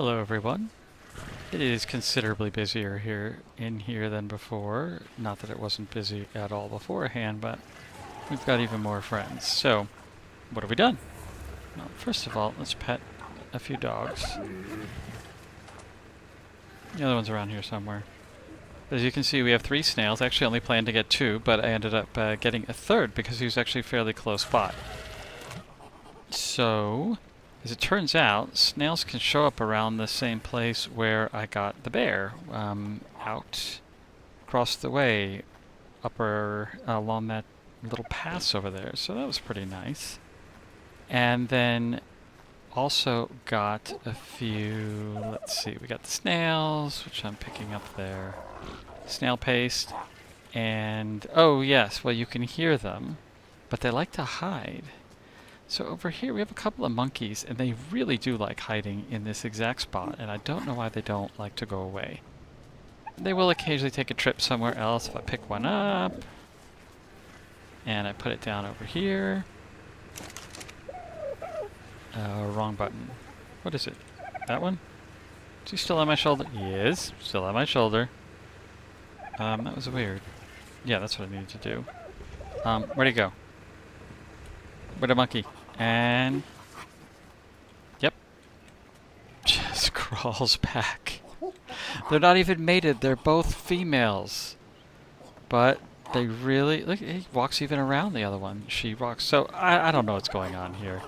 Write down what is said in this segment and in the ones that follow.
Hello everyone. It is considerably busier here than before. Not that it wasn't busy at all beforehand, but we've got even more friends. So, what have we done? Well, first of all, let's pet a few dogs. The other one's around here somewhere. As you can see, we have 3 snails. I actually only planned to get 2, but I ended up getting a third because he was actually fairly close by. So, as it turns out, snails can show up around the same place where I got the bear, out across the way, along that little pass over there. So that was pretty nice. And then also got a few, let's see, we got the snails, which I'm picking up there. Snail paste. And, oh yes, well you can hear them, but they like to hide. So over here we have a couple of monkeys, and they really do like hiding in this exact spot, and I don't know why they don't like to go away. They will occasionally take a trip somewhere else. If I pick one up, and I put it down over here. Wrong button. What is it? That one? Is he still on my shoulder? He is. Still on my shoulder. That was weird. Yeah, that's what I needed to do. Where'd he go? Where'd the monkey? And... Yep. Just crawls back. They're not even mated. They're both females. But they really... Look, he walks even around the other one. She walks... So, I don't know what's going on here.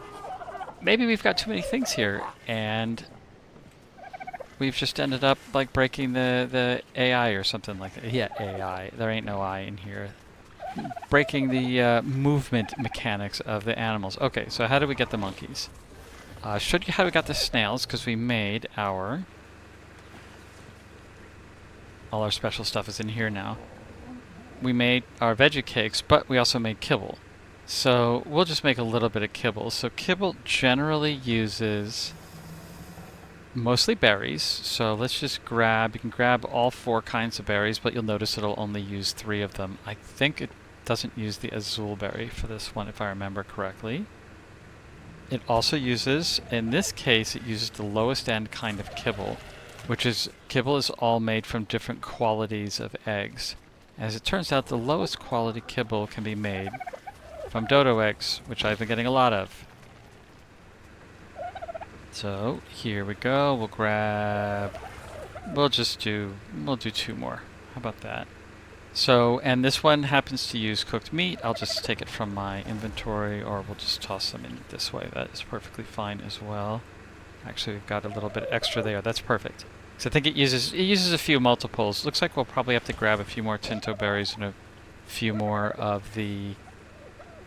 Maybe we've got too many things here, and we've just ended up, like, breaking the AI or something like that. Yeah, AI. There ain't no I in here. Breaking the movement mechanics of the animals. Okay, so how do we get the monkeys? Showed you how we got the snails, because we made our... All our special stuff is in here now. We made our veggie cakes, but we also made kibble. So we'll just make a little bit of kibble. So kibble generally uses mostly berries. So let's just grab, you can grab all 4 kinds of berries, but you'll notice it'll only use 3 of them. I think it doesn't use the azul berry for this one, if I remember correctly. It also uses, in this case, it uses the lowest end kind of kibble, which is, kibble is all made from different qualities of eggs. As it turns out, the lowest quality kibble can be made from dodo eggs, which I've been getting a lot of. So, here we go, we'll do 2 more. How about that? So, and this one happens to use cooked meat. I'll just take it from my inventory, or we'll just toss them in this way. That is perfectly fine as well. Actually, we've got a little bit extra there. That's perfect. So I think it uses a few multiples. Looks like we'll probably have to grab a few more tinto berries and a few more of the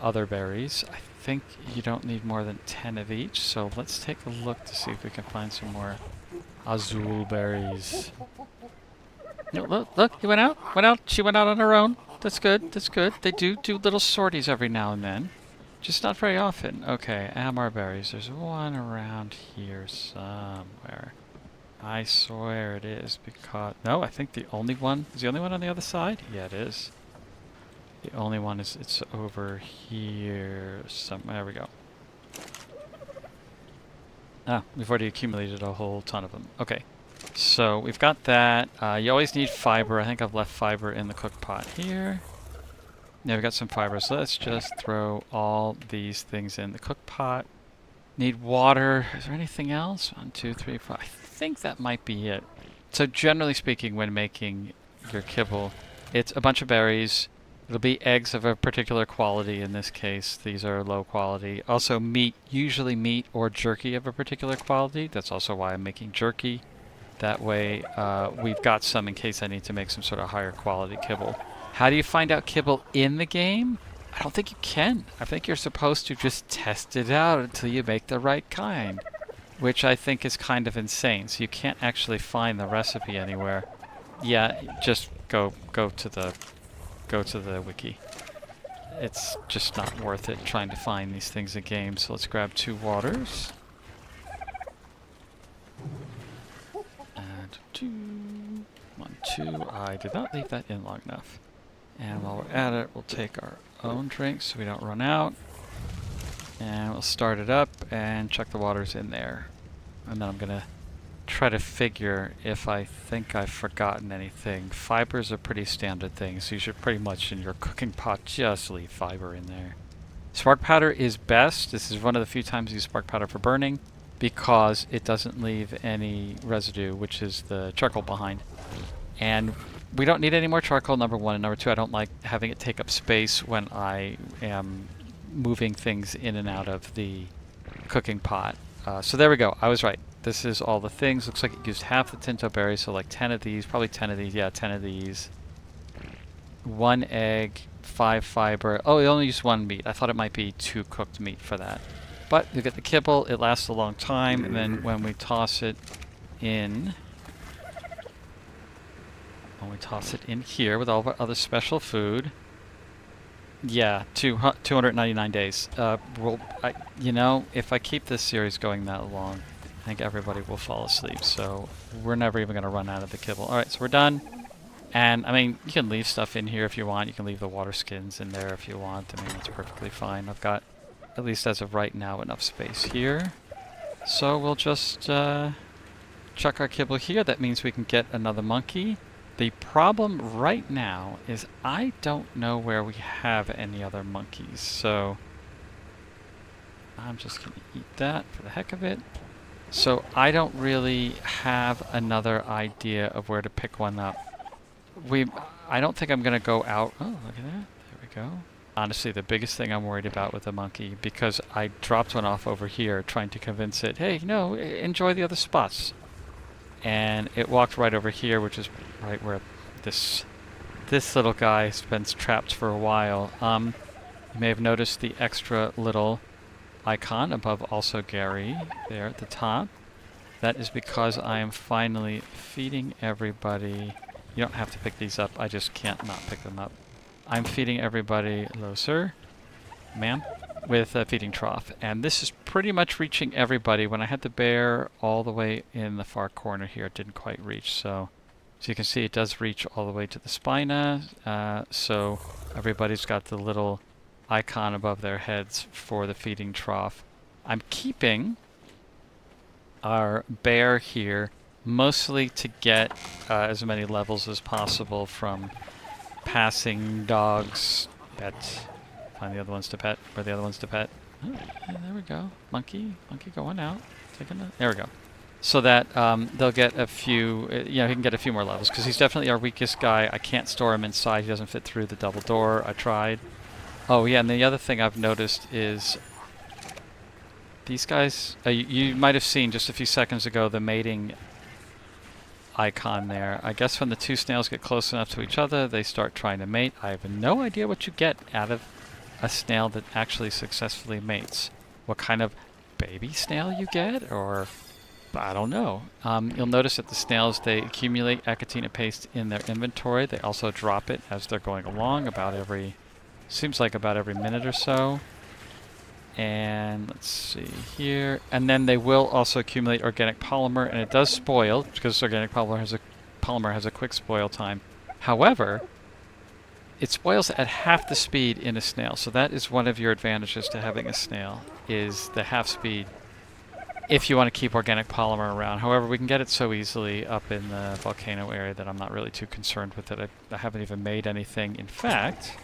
other berries. I think you don't need more than 10 of each, so let's take a look to see if we can find some more azul berries. No, look, he went out, she went out on her own. That's good, that's good. They do little sorties every now and then. Just not very often. Okay, amar berries. There's one around here somewhere. I swear it is, because... No, I think the only one... Is the only one on the other side? Yeah, it is. The only one is... It's over here somewhere. There we go. Ah, we've already accumulated a whole ton of them. Okay. So, we've got that. You always need fiber. I think I've left fiber in the cook pot here. Yeah, we've got some fiber. So let's just throw all these things in the cook pot. Need water. Is there anything else? 1, 2, 3, 4. I think that might be it. So generally speaking, when making your kibble, it's a bunch of berries. It'll be eggs of a particular quality. In this case, these are low quality. Also meat, usually meat or jerky of a particular quality. That's also why I'm making jerky. That way we've got some in case I need to make some sort of higher quality kibble. How do you find out kibble in the game? I don't think you can. I think you're supposed to just test it out until you make the right kind, which I think is kind of insane. So you can't actually find the recipe anywhere. Yeah, just go to the wiki. It's just not worth it trying to find these things in games. So let's grab 2 waters. And 2, 1, 2. I did not leave that in long enough. And while we're at it, we'll take our own drink so we don't run out. And we'll start it up and chuck the waters in there. And then I'm going to try to figure if I think I've forgotten anything. Fiber's a pretty standard thing, so you should pretty much in your cooking pot just leave fiber in there. Spark powder is best. This is one of the few times I use spark powder for burning because it doesn't leave any residue, which is the charcoal behind. And we don't need any more charcoal, number one. And number two, I don't like having it take up space when I am moving things in and out of the cooking pot. So there we go. I was right. This is all the things. Looks like it used half the tinto berries, so like 10 of these, probably 10 of these. Yeah, 10 of these. 1 egg, 5 fiber. Oh, it only used 1 meat. I thought it might be 2 cooked meat for that. But you get the kibble. It lasts a long time, and then when we toss it in, here with all of our other special food, yeah, 299 days. You know, if I keep this series going that long, I think everybody will fall asleep. So we're never even going to run out of the kibble. All right, so we're done. And I mean, you can leave stuff in here if you want. You can leave the water skins in there if you want. I mean, that's perfectly fine. I've got, at least as of right now, enough space here. So we'll just chuck our kibble here. That means we can get another monkey. The problem right now is I don't know where we have any other monkeys, so I'm just going to eat that for the heck of it. So I don't really have another idea of where to pick one up. I don't think I'm going to go out. Oh, look at that. There we go. Honestly, the biggest thing I'm worried about with a monkey, because I dropped one off over here trying to convince it, hey, no, enjoy the other spots. And it walked right over here, which is right where this little guy has been trapped for a while. You may have noticed the extra little icon above also Gary there at the top. That is because I am finally feeding everybody. You don't have to pick these up. I just can't not pick them up. I'm feeding everybody, hello sir, ma'am, with a feeding trough. And this is pretty much reaching everybody. When I had the bear all the way in the far corner here, it didn't quite reach. So you can see it does reach all the way to the spina. So everybody's got the little icon above their heads for the feeding trough. I'm keeping our bear here mostly to get as many levels as possible from passing dogs. Pet. Find the other ones to pet. Where are the other ones to pet? Oh, yeah, there we go. Monkey going out. There we go. So that they'll get a few, he can get a few more levels, because he's definitely our weakest guy. I can't store him inside. He doesn't fit through the double door. I tried. Oh, yeah, and the other thing I've noticed is these guys, you might have seen just a few seconds ago the mating icon there. I guess when the two snails get close enough to each other, they start trying to mate. I have no idea what you get out of a snail that actually successfully mates. What kind of baby snail you get, or I don't know. You'll notice that the snails, they accumulate achatina paste in their inventory. They also drop it as they're going along seems like about every minute or so. And let's see here. And then they will also accumulate organic polymer, and it does spoil because organic polymer has a quick spoil time. However, it spoils at half the speed in a snail. So that is one of your advantages to having a snail, is the half speed if you want to keep organic polymer around. However, we can get it so easily up in the volcano area that I'm not really too concerned with it. I haven't even made anything. In fact,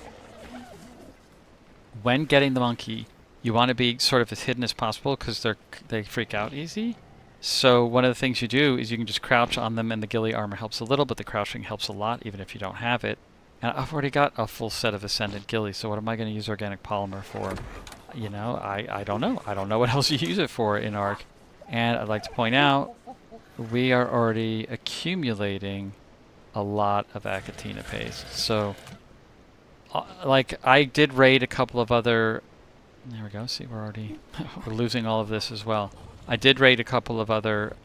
when getting the monkey, you want to be sort of as hidden as possible because they freak out easy. So one of the things you do is you can just crouch on them, and the ghillie armor helps a little, but the crouching helps a lot even if you don't have it. And I've already got a full set of Ascendant ghillie, so what am I going to use organic polymer for? You know, I don't know. I don't know what else you use it for in ARK. And I'd like to point out, we are already accumulating a lot of achatina paste. So, like, I did raid a couple of other... There we go. See, we're losing all of this as well. I did raid a couple of other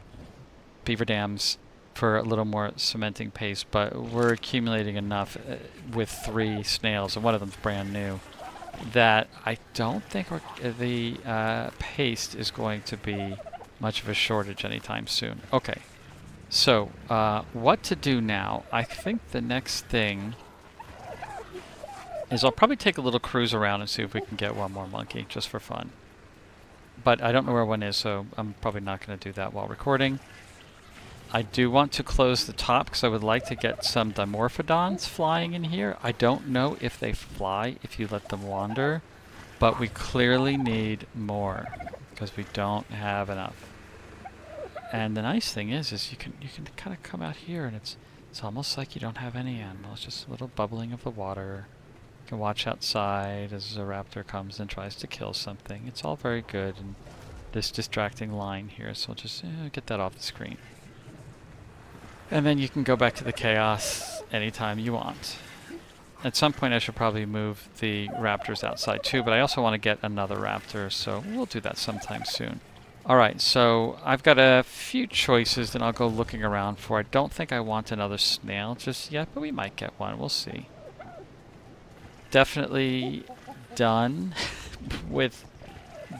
beaver dams for a little more cementing paste, but we're accumulating enough with 3 snails, and one of them's brand new, that I don't think the paste is going to be much of a shortage anytime soon. Okay, so what to do now? I think the next thing is I'll probably take a little cruise around and see if we can get one more monkey, just for fun. But I don't know where one is, so I'm probably not going to do that while recording. I do want to close the top because I would like to get some dimorphodons flying in here. I don't know if they fly if you let them wander, but we clearly need more because we don't have enough. And the nice thing is you can kind of come out here and it's almost like you don't have any animals, just a little bubbling of the water. You can watch outside as a raptor comes and tries to kill something. It's all very good, and this distracting line here, so I'll just get that off the screen. And then you can go back to the chaos anytime you want. At some point I should probably move the raptors outside too, but I also want to get another raptor, so we'll do that sometime soon. Alright, so I've got a few choices that I'll go looking around for. I don't think I want another snail just yet, but we might get one. We'll see. Definitely done with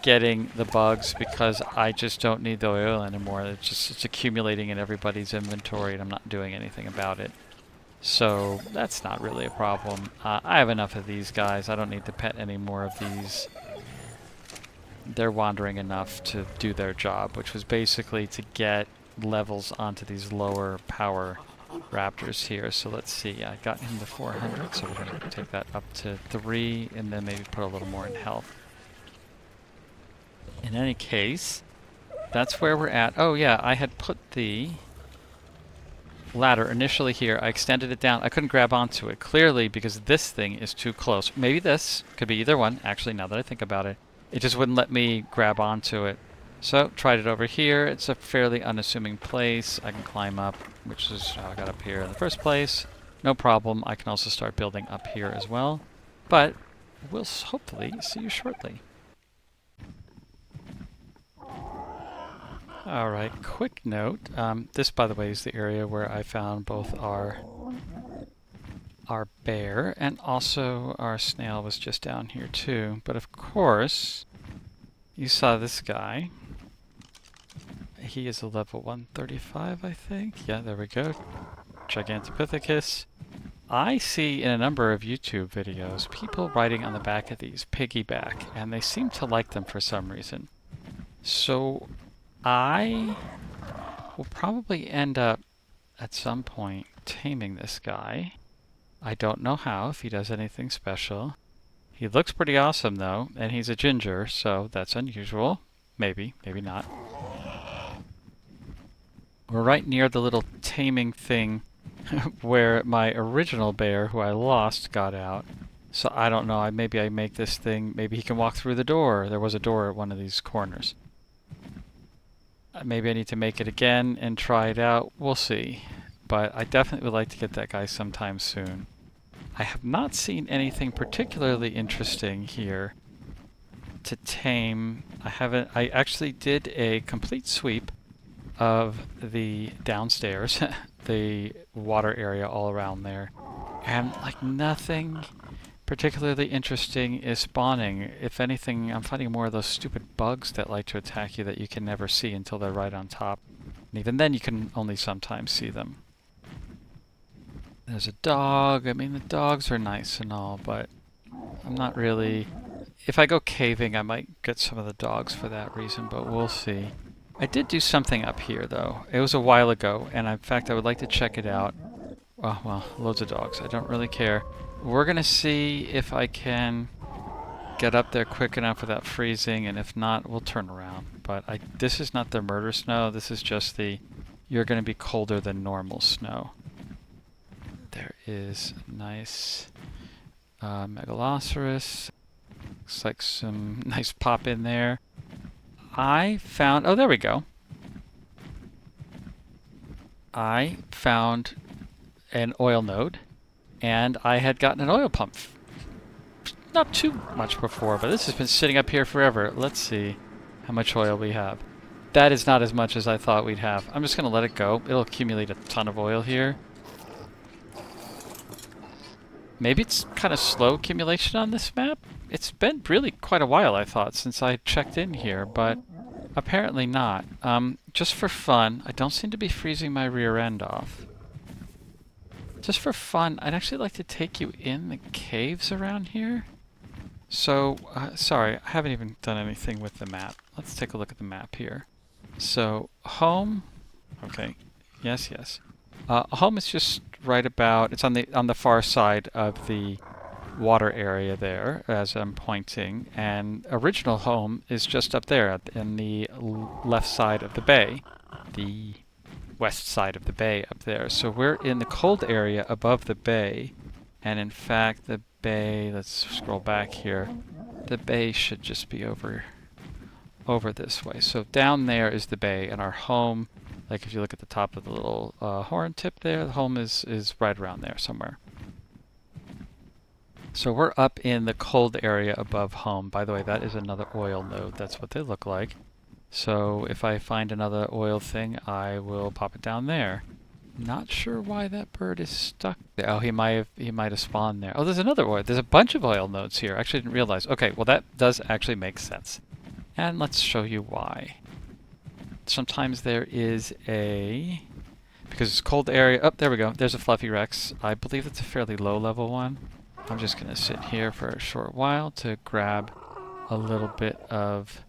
getting the bugs because I just don't need the oil anymore. It's accumulating in everybody's inventory and I'm not doing anything about it. So that's not really a problem. I have enough of these guys. I don't need to pet any more of these. They're wandering enough to do their job, which was basically to get levels onto these lower power raptors here. So let's see, I got him to 400, so we're going to take that up to 3 and then maybe put a little more in health. In any case, that's where we're at. Oh yeah, I had put the ladder initially here. I extended it down. I couldn't grab onto it, clearly because this thing is too close. Maybe this could be either one, actually, now that I think about it. It just wouldn't let me grab onto it. So, tried it over here. It's a fairly unassuming place. I can climb up, which is how I got up here in the first place. No problem. I can also start building up here as well. But we'll hopefully see you shortly. Alright, quick note. This, by the way, is the area where I found both our bear and also our snail was just down here too. But of course, you saw this guy. He is a level 135, I think. Yeah, there we go. Gigantopithecus. I see in a number of YouTube videos people riding on the back of these piggyback, and they seem to like them for some reason. So I will probably end up at some point taming this guy. I don't know how, if he does anything special. He looks pretty awesome though, and he's a ginger, so that's unusual. Maybe, maybe not. We're right near the little taming thing where my original bear, who I lost, got out. So I don't know, maybe I make this thing, maybe he can walk through the door. There was a door at one of these corners. Maybe I need to make it again and try it out. We'll see. But I definitely would like to get that guy sometime soon. I have not seen anything particularly interesting here to tame. I actually did a complete sweep of the downstairs, the water area all around there. And like nothing particularly interesting is spawning. If anything, I'm finding more of those stupid bugs that like to attack you that you can never see until they're right on top. And even then you can only sometimes see them. There's a dog. I mean, the dogs are nice and all, but I'm not really... If I go caving, I might get some of the dogs for that reason, but we'll see. I did do something up here, though. It was a while ago, and in fact, I would like to check it out. Oh, well, loads of dogs. I don't really care. We're going to see if I can get up there quick enough without freezing, and if not, we'll turn around. But this is not the murder snow. This is just the you're going to be colder than normal snow. There is a nice megaloceros. Looks like some nice pop in there. I found... Oh, there we go. I found an oil node, and I had gotten an oil pump. Not too much before, but this has been sitting up here forever. Let's see how much oil we have. That is not as much as I thought we'd have. I'm just going to let it go. It'll accumulate a ton of oil here. Maybe it's kind of slow accumulation on this map. It's been really quite a while, I thought, since I checked in here, but apparently not. Just for fun, I don't seem to be freezing my rear end off. Just for fun, I'd actually like to take you in the caves around here. So, sorry, I haven't even done anything with the map. Let's take a look at the map here. So, home, okay, Yes, yes. Home is just right about. It's on the far side of the water area there, as I'm pointing, and original home is just up there in the left side of the bay, the west side of the bay up there. So we're in the cold area above the bay, and in fact, the bay. Let's scroll back here. The bay should just be over this way. So down there is the bay, and our home, like if you look at the top of the little horn tip there, the home is right around there somewhere. So we're up in the cold area above home. By the way, that is another oil node. That's what they look like. So if I find another oil thing, I will pop it down there. Not sure why that bird is stuck there. Oh, he might have spawned there. Oh, there's another oil. There's a bunch of oil nodes here. Actually, I didn't realize. Okay, well that does actually make sense. And let's show you why. Sometimes there is a... Because it's cold area... Oh, there we go. There's a Fluffy Rex. I believe it's a fairly low level one. I'm just going to sit here for a short while to grab a little bit of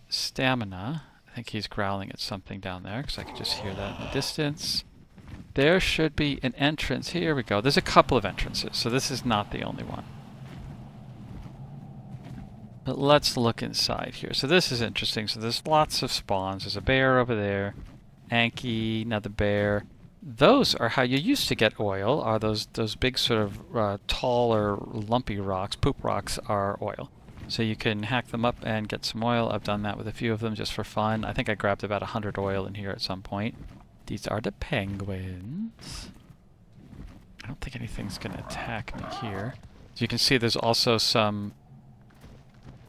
stamina. I think he's growling at something down there because I can just hear that in the distance. There should be an entrance. Here we go. There's a couple of entrances, so this is not the only one. But let's look inside here. So this is interesting. So there's lots of spawns. There's a bear over there. Anky, another bear. Those are how you used to get oil, are those big sort of tall or lumpy rocks. Poop rocks are oil. So you can hack them up and get some oil. I've done that with a few of them just for fun. I think I grabbed about 100 oil in here at some point. These are the penguins. I don't think anything's going to attack me here. So you can see there's also some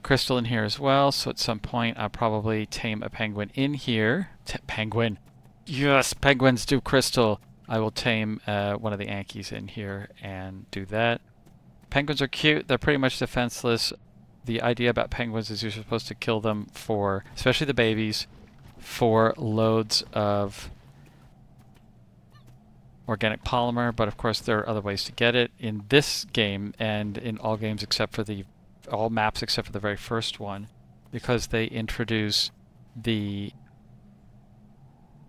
crystal in here as well. So at some point I'll probably tame a penguin in here. Penguin! Yes, penguins do crystal. I will tame one of the Ankies in here and do that. Penguins are cute. They're pretty much defenseless. The idea about penguins is you're supposed to kill them for, especially the babies, for loads of organic polymer, but of course there are other ways to get it. In this game, and in all games except for all maps except for the very first one, because they introduce the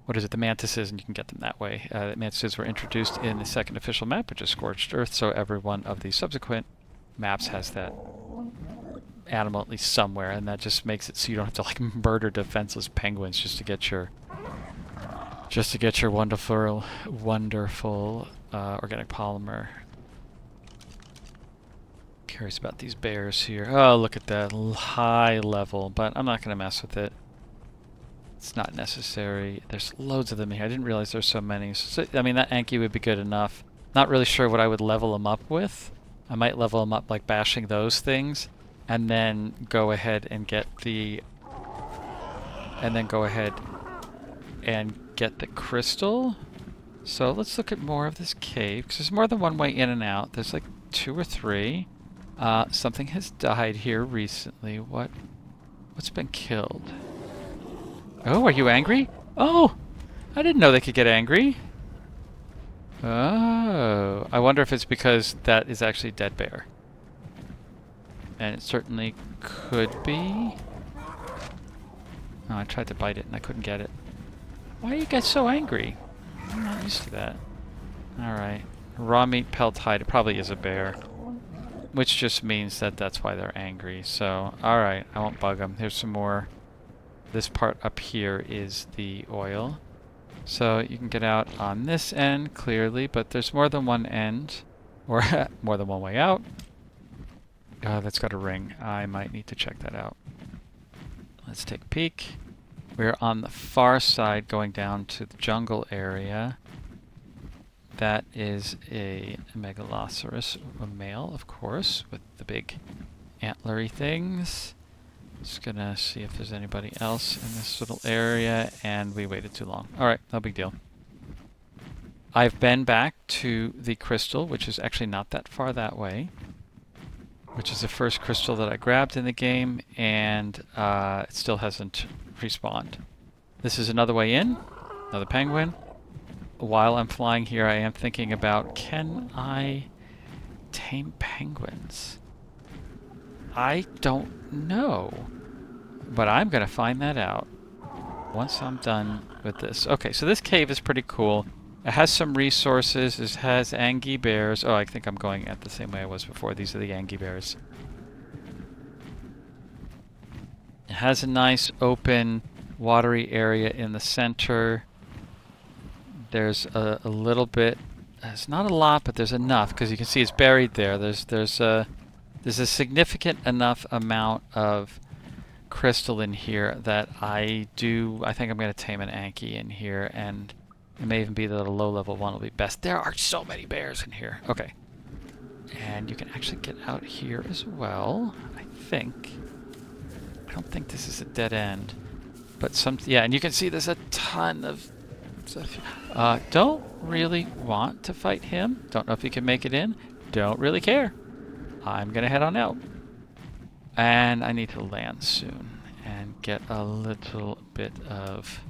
the mantises, and you can get them that way. The mantises were introduced in the second official map, which is Scorched Earth, so every one of the subsequent maps has that animal at least somewhere, and that just makes it so you don't have to like murder defenseless penguins just to get your wonderful organic polymer. Curious about these bears here. Oh, look at that high level, but I'm not going to mess with it. It's not necessary. There's loads of them here. I didn't realize there's so many. So, I mean, that Anky would be good enough. Not really sure what I would level them up with. I might level them up like bashing those things, and then go ahead and get the... crystal. So let's look at more of this cave, because there's more than one way in and out. There's like 2 or 3. Something has died here recently. What's been killed? Oh, are you angry? Oh! I didn't know they could get angry. Oh. I wonder if it's because that is actually dead bear. And it certainly could be. Oh, I tried to bite it and I couldn't get it. Why are you guys so angry? I'm not used to that. Alright. Raw meat pelt hide. It probably is a bear. Which just means that that's why they're angry. So, alright. I won't bug them. Here's some more. This part up here is the oil. So you can get out on this end clearly, but there's more than one end. Or more than one way out. That's got a ring. I might need to check that out. Let's take a peek. We're on the far side going down to the jungle area. That is a megaloceros, a male, of course, with the big antlery things. Just gonna see if there's anybody else in this little area, and we waited too long. Alright, no big deal. I've been back to the crystal, which is actually not that far that way, which is the first crystal that I grabbed in the game, and it still hasn't respawned. This is another way in, another penguin. While I'm flying here, I am thinking about, can I tame penguins? I don't know, but I'm going to find that out. once I'm done with this. Okay, so this cave is pretty cool. It has some resources. It has angie bears. Oh, I think I'm going at the same way I was before. These are the angie bears. It has a nice open watery area in the center. There's a little bit. It's not a lot, but there's enough because you can see it's buried there. There's a significant enough amount of crystal in here that I think I'm going to tame an Anki in here, and it may even be that a low-level one will be best. There are so many bears in here. Okay. And you can actually get out here as well, I think. I don't think this is a dead end. But yeah, and you can see there's a ton of stuff. Don't really want to fight him. Don't know if he can make it in. Don't really care. I'm going to head on out. And I need to land soon and get a little bit of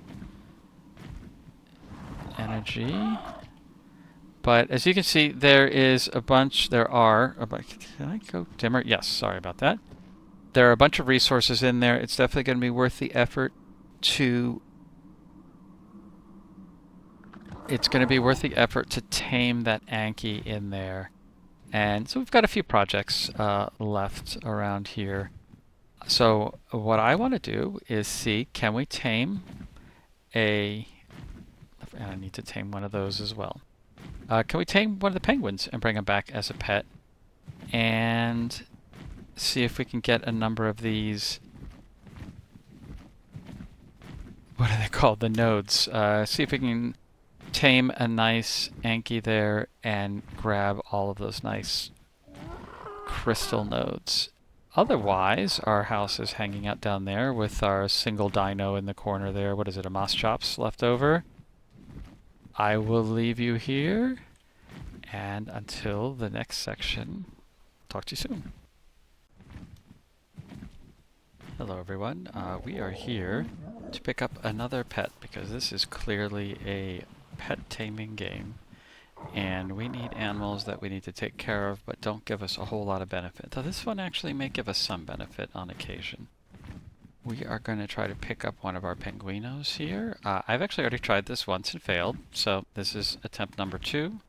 energy. But as you can see, there is a bunch, can I go dimmer? Yes, sorry about that. There are a bunch of resources in there. It's definitely going to be worth the effort to tame that Anki in there. And so we've got a few projects left around here. So what I want to do is see, can we tame and I need to tame one of those as well. Can we tame one of the penguins and bring him back as a pet? And see if we can get a number of these, what are they called? The nodes. See if we can tame a nice Anki there and grab all of those nice crystal nodes. Otherwise, our house is hanging out down there with our single dino in the corner there. What is it, a Moss Chops left over? I will leave you here, and until the next section, talk to you soon. Hello everyone, we are here to pick up another pet because this is clearly a pet taming game, and we need animals that we need to take care of but don't give us a whole lot of benefit. Though this one actually may give us some benefit on occasion. We are going to try to pick up one of our penguinos here. I've actually already tried this once and failed, so this is attempt number 2.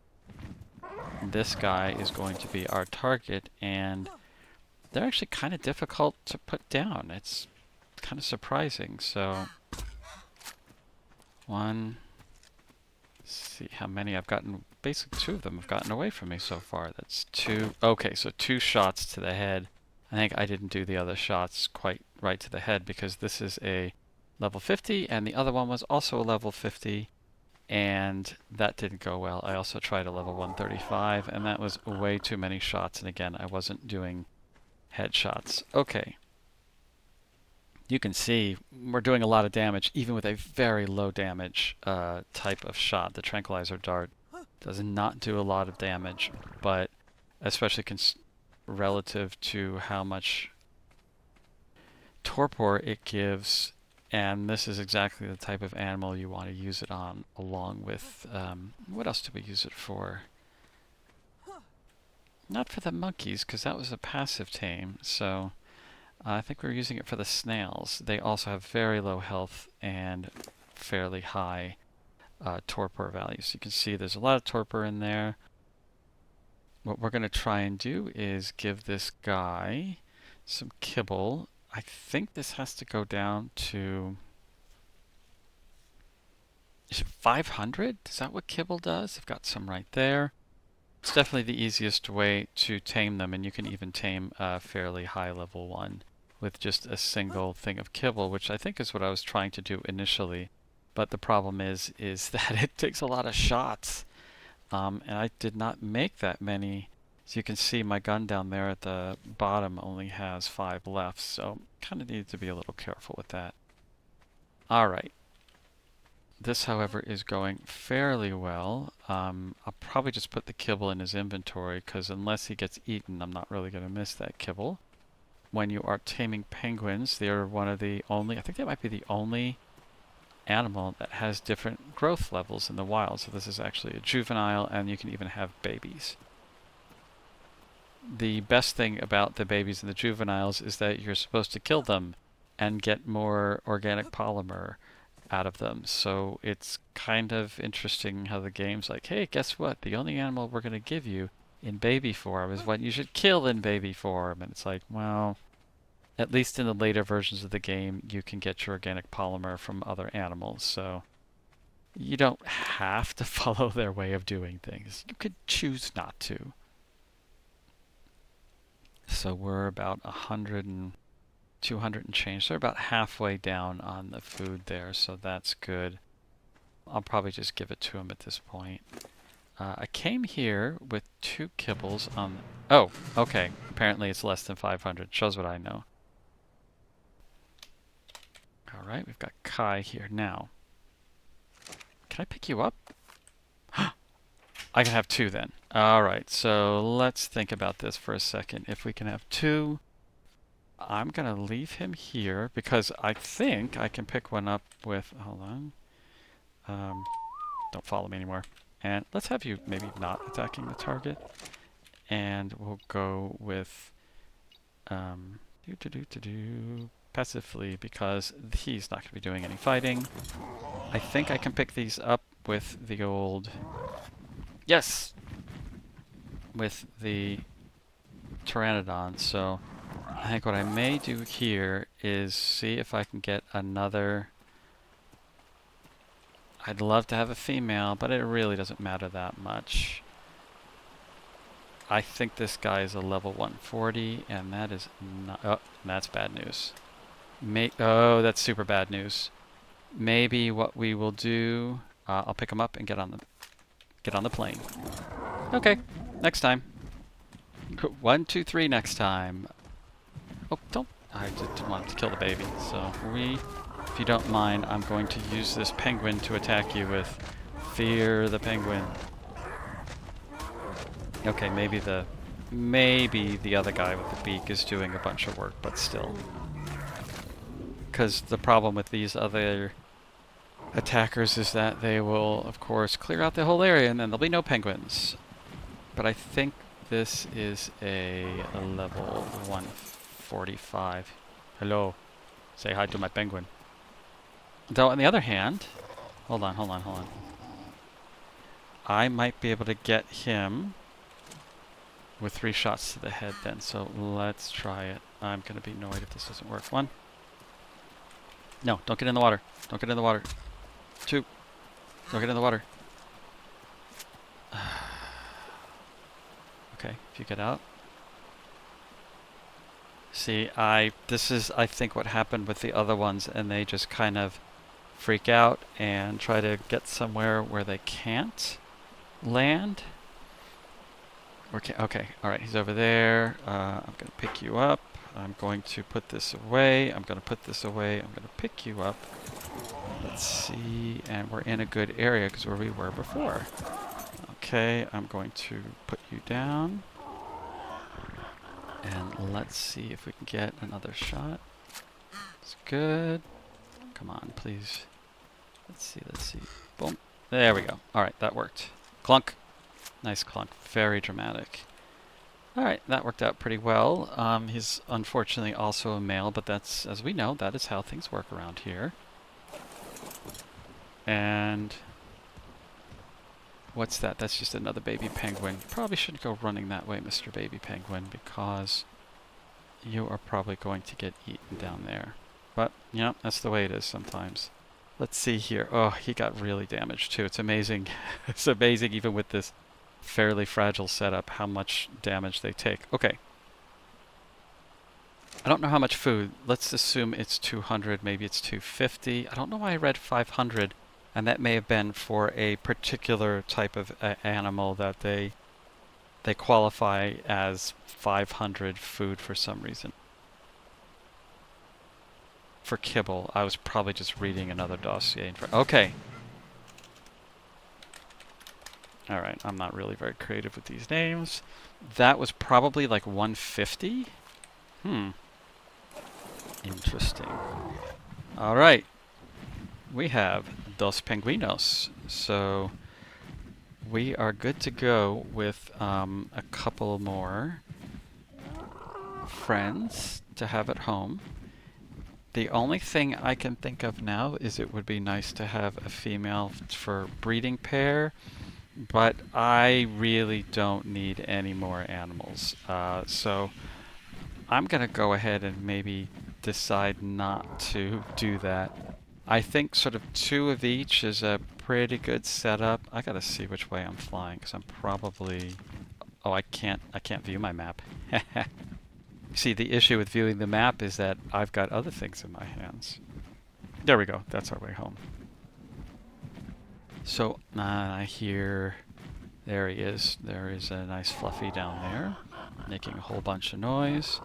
This guy is going to be our target, and they're actually kind of difficult to put down. It's kind of surprising. So, let's see how many I've gotten. Basically, 2 of them have gotten away from me so far. That's 2. Okay, so 2 shots to the head. I think I didn't do the other shots quite right to the head because this is a level 50 and the other one was also a level 50, and that didn't go well. I also tried a level 135 and that was way too many shots, and again, I wasn't doing headshots. Okay. You can see we're doing a lot of damage even with a very low damage type of shot. The tranquilizer dart does not do a lot of damage, but especially relative to how much torpor it gives, and this is exactly the type of animal you want to use it on, along with what else do we use it for? Not for the monkeys, because that was a passive tame, so I think we're using it for the snails. They also have very low health and fairly high torpor values. You can see there's a lot of torpor in there. What we're going to try and do is give this guy some kibble. I think this has to go down to, is it 500? Is that what kibble does? I've got some right there. It's definitely the easiest way to tame them, and you can even tame a fairly high level one with just a single thing of kibble, which I think is what I was trying to do initially. But the problem is that it takes a lot of shots. And I did not make that many. As you can see, my gun down there at the bottom only has 5 left, so kind of need to be a little careful with that. Alright. This, however, is going fairly well. I'll probably just put the kibble in his inventory, because unless he gets eaten, I'm not really going to miss that kibble. When you are taming penguins, they're one of the only, I think they might be the only animal that has different growth levels in the wild. So this is actually a juvenile, and you can even have babies. The best thing about the babies and the juveniles is that you're supposed to kill them and get more organic polymer, out of them. So it's kind of interesting how the game's like, hey, guess what? The only animal we're going to give you in baby form is what you should kill in baby form. And it's like, well, at least in the later versions of the game, you can get your organic polymer from other animals. So you don't have to follow their way of doing things. You could choose not to. So we're about 100 and 200 and change. So we're about halfway down on the food there, so that's good. I'll probably just give it to him at this point. I came here with 2 kibbles on... Oh, okay. Apparently it's less than 500. Shows what I know. Alright, we've got Kai here now. Can I pick you up? I can have 2 then. Alright, so let's think about this for a second. If we can have 2... I'm going to leave him here because I think I can pick one up with... Hold on. Don't follow me anymore. And let's have you maybe not attacking the target. And we'll go with... passively because he's not going to be doing any fighting. I think I can pick these up with the old... Yes! With the Pteranodon, so... I think what I may do here is see if I can get another... I'd love to have a female, but it really doesn't matter that much. I think this guy is a level 140, and that is not... Oh, that's bad news. Oh, that's super bad news. Maybe what we will do... I'll pick him up and get on the plane. Okay, next time. 1, 2, 3 next time. Oh, don't... I didn't want to kill the baby. So if you don't mind, I'm going to use this penguin to attack you with Fear the Penguin. Okay, maybe the other guy with the beak is doing a bunch of work, but still. Because the problem with these other attackers is that they will, of course, clear out the whole area and then there'll be no penguins. But I think this is a level 145. Hello. Say hi to my penguin. Though, on the other hand... Hold on. I might be able to get him with 3 shots to the head then, so let's try it. I'm going to be annoyed if this doesn't work. 1. No, don't get in the water. Don't get in the water. 2. Don't get in the water. Okay, if you get out. See, this is, I think, what happened with the other ones, and they just kind of freak out and try to get somewhere where they can't land. Okay, alright, he's over there. I'm going to pick you up. I'm going to put this away. I'm going to put this away. I'm going to pick you up. Let's see, and we're in a good area because where we were before. Okay, I'm going to put you down. And let's see if we can get another shot. It's good. Come on, please. Let's see. Boom. There we go. Alright, that worked. Clunk. Nice clunk. Very dramatic. Alright, that worked out pretty well. He's unfortunately also a male, but that's, as we know, that is how things work around here. And... what's that? That's just another baby penguin. Probably shouldn't go running that way, Mr. Baby Penguin, because you are probably going to get eaten down there. But, you know, that's the way it is sometimes. Let's see here. Oh, he got really damaged too. It's amazing. It's amazing even with this fairly fragile setup how much damage they take. Okay. I don't know how much food. Let's assume it's 200, maybe it's 250. I don't know why I read 500. And that may have been for a particular type of animal that they qualify as 500 food for some reason. For kibble, I was probably just reading another dossier. Okay. Alright, I'm not really very creative with these names. That was probably like 150? Interesting. Alright. We have dos pingüinos. So we are good to go with a couple more friends to have at home. The only thing I can think of now is it would be nice to have a female for breeding pair, but I really don't need any more animals. So I'm going to go ahead and maybe decide not to do that. I think sort of 2 of each is a pretty good setup. I got to see which way I'm flying because I'm probably... Oh, I can't view my map. See, the issue with viewing the map is that I've got other things in my hands. There we go. That's our way home. So, I hear... There he is. There is a nice fluffy down there, making a whole bunch of noise.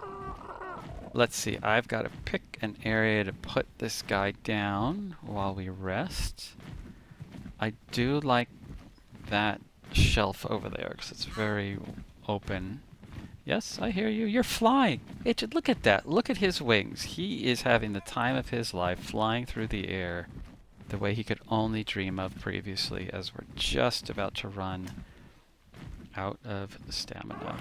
Let's see. I've got to pick an area to put this guy down while we rest. I do like that shelf over there because it's very open. Yes, I hear you. You're flying. Agent, look at that. Look at his wings. He is having the time of his life flying through the air the way he could only dream of previously, as we're just about to run out of stamina.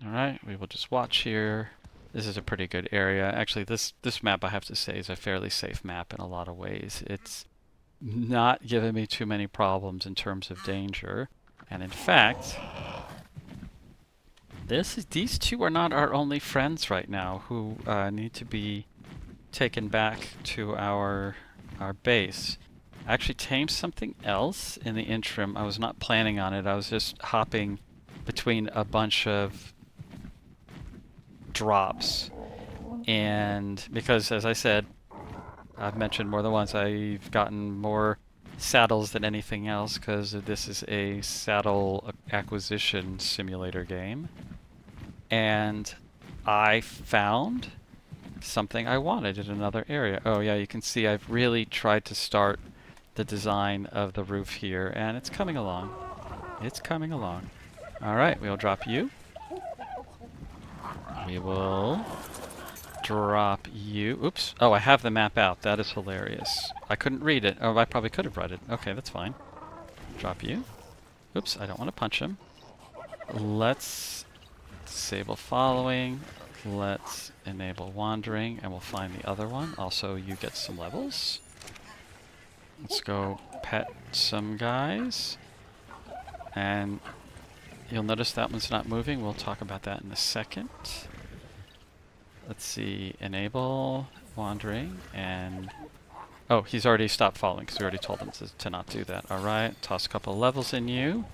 Alright, we will just watch here. This is a pretty good area. Actually, this map, I have to say, is a fairly safe map in a lot of ways. It's not giving me too many problems in terms of danger. And in fact... These 2 are not our only friends right now who need to be taken back to our base. I actually tamed something else in the interim. I was not planning on it. I was just hopping between a bunch of drops. And because, as I said, I've mentioned more than once, I've gotten more saddles than anything else because this is a saddle acquisition simulator game. And I found something I wanted in another area. Oh yeah, you can see I've really tried to start the design of the roof here, and it's coming along. It's coming along. Alright, we'll drop you. We will drop you. Oops. Oh, I have the map out. That is hilarious. I couldn't read it. Oh, I probably could have read it. Okay, that's fine. Drop you. Oops, I don't want to punch him. Let's disable following. Let's enable wandering, and we'll find the other one. Also, you get some levels. Let's go pet some guys. And you'll notice that one's not moving. We'll talk about that in a second. Let's see. Enable wandering, and... Oh, he's already stopped following because we already told him to not do that. Alright, toss a couple of levels in you.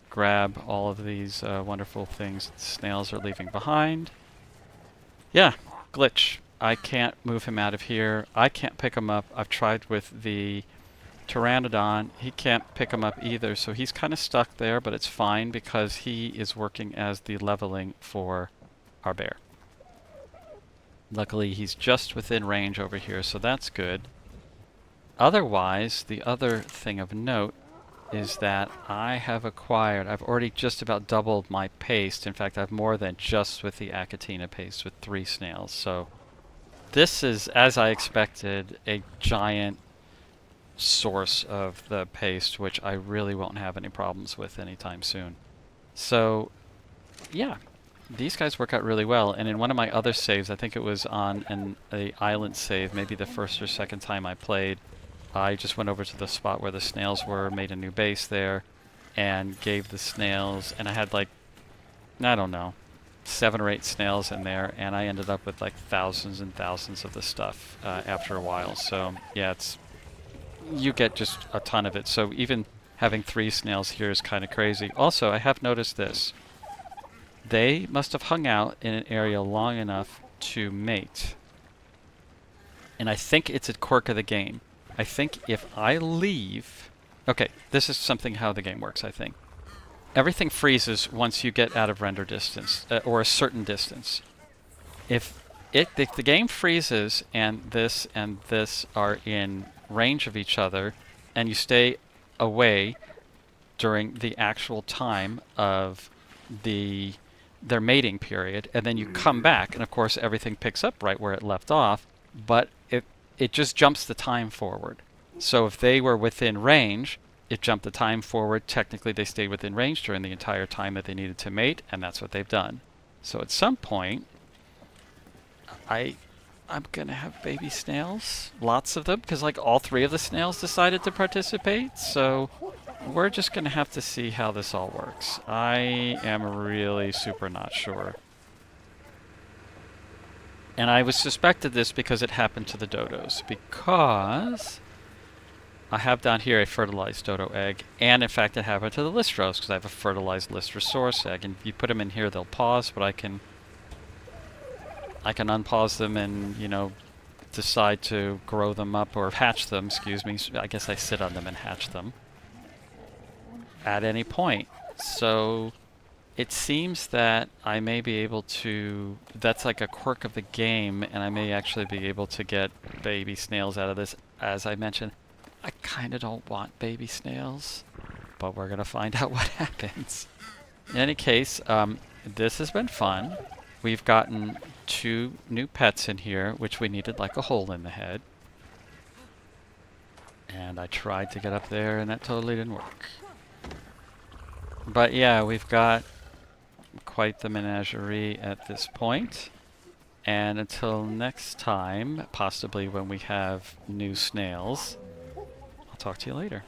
Grab all of these wonderful things that the snails are leaving behind. Yeah, glitch. I can't move him out of here. I can't pick him up. I've tried with the Pteranodon. He can't pick him up either, so he's kind of stuck there, but it's fine because he is working as the leveling for our bear. Luckily, he's just within range over here, so that's good. Otherwise, the other thing of note is that I have acquired, I've already just about doubled my paste. In fact, I have more than just with the Achatina paste with 3 snails. So this is, as I expected, a giant source of the paste, which I really won't have any problems with anytime soon. So yeah, these guys work out really well. And in one of my other saves, I think it was on an island save, maybe the first or second time I played, I just went over to the spot where the snails were, made a new base there, and gave the snails, and I had like, I don't know, 7 or 8 snails in there, and I ended up with like thousands and thousands of the stuff after a while. So yeah, you get just a ton of it. So even having 3 snails here is kind of crazy. Also, I have noticed this. They must have hung out in an area long enough to mate. And I think it's a quirk of the game. I think if I leave... Okay, this is something how the game works, I think. Everything freezes once you get out of render distance, or a certain distance. If the game freezes and this are in range of each other, and you stay away during the actual time of their mating period, and then you come back, and of course everything picks up right where it left off, but it just jumps the time forward. So if they were within range, it jumped the time forward. Technically, they stayed within range during the entire time that they needed to mate, and that's what they've done. So at some point, I I'm gonna have baby snails. Lots of them, because like all 3 of the snails decided to participate, so we're just gonna have to see how this all works. I am really super not sure. And I was suspected this because it happened to the dodos, because I have down here a fertilized dodo egg, and in fact it happened to the listros, because I have a fertilized list resource egg, and if you put them in here they'll pause, but I can unpause them and, you know, decide to grow them up, or hatch them, excuse me. I guess I sit on them and hatch them at any point. So it seems that I may be able to, that's like a quirk of the game, and I may actually be able to get baby snails out of this. As I mentioned, I kind of don't want baby snails, but we're going to find out what happens. In any case, this has been fun. We've gotten 2 new pets in here, which we needed like a hole in the head. And I tried to get up there, and that totally didn't work. But yeah, we've got quite the menagerie at this point. And until next time, possibly when we have new snails, I'll talk to you later.